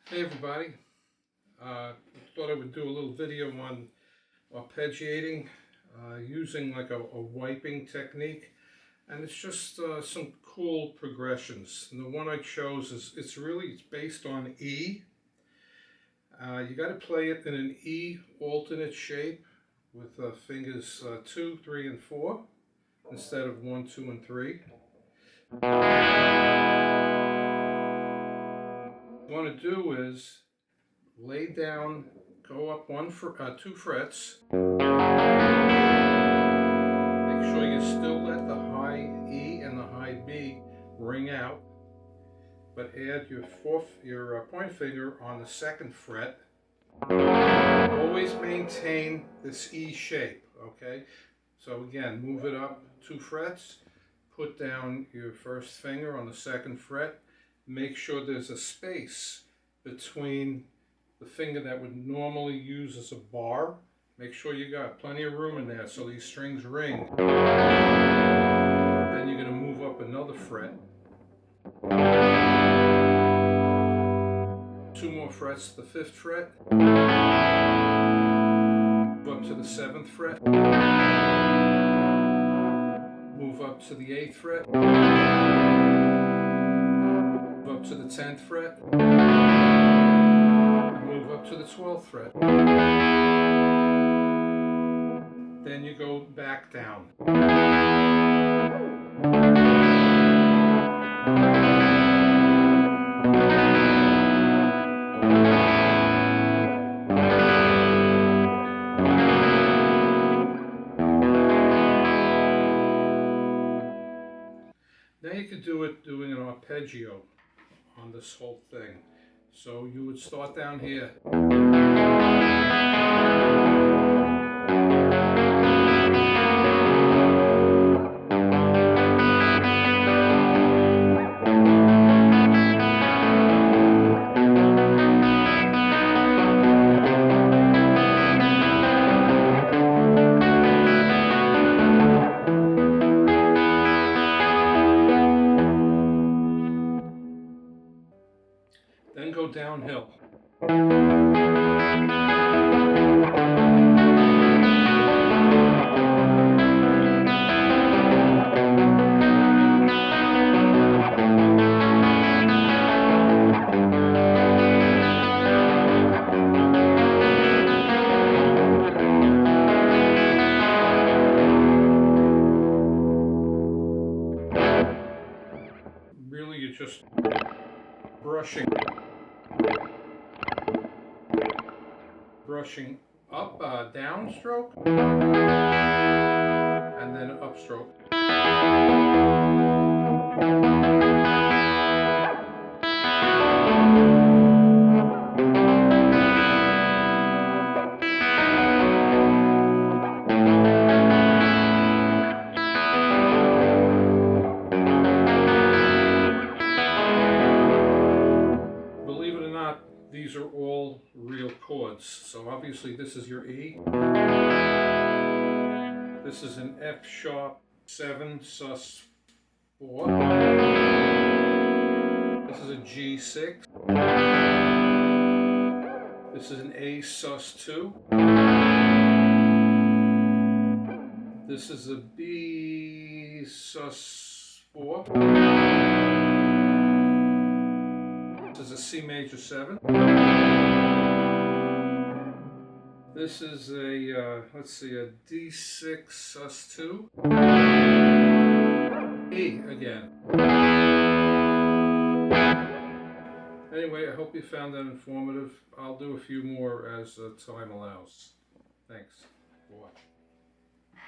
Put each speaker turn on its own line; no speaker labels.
Hey everybody, thought I would do a little video on arpeggiating using like a wiping technique, and it's just some cool progressions. And the one I chose is it's based on E. You got to play it in an E alternate shape with fingers 2, 3, and 4 instead of 1, 2, and 3. What you want to do is lay down, go up 2 frets. Make sure you still let the high E and the high B ring out, but add your point finger on the 2nd fret. Always maintain this E shape, okay? So again, move it up 2 frets, put down your 1st finger on the 2nd fret. Make sure there's a space between the finger that would normally use as a bar. Make sure you got plenty of room in there so these strings ring. Then you're going to move up another fret. 2 more frets to the 5th fret. Move up to the 7th fret. Move up to the 8th fret. Up to the 10th fret, and move up to the 12th fret. Then you go back down. Now you could do it doing an arpeggio on this whole thing. So you would start down here. Then go downhill. Really, you're just brushing up, downstroke, and then upstroke. Believe it or not, these are all real chords. So obviously this is your E. This is an F sharp 7 sus 4. This is a G6. This is an A sus 2. This is a B sus 4. This is a C major 7. This is a, let's see, a D6 sus 2. E again. Anyway, I hope you found that informative. I'll do a few more as time allows. Thanks for watching.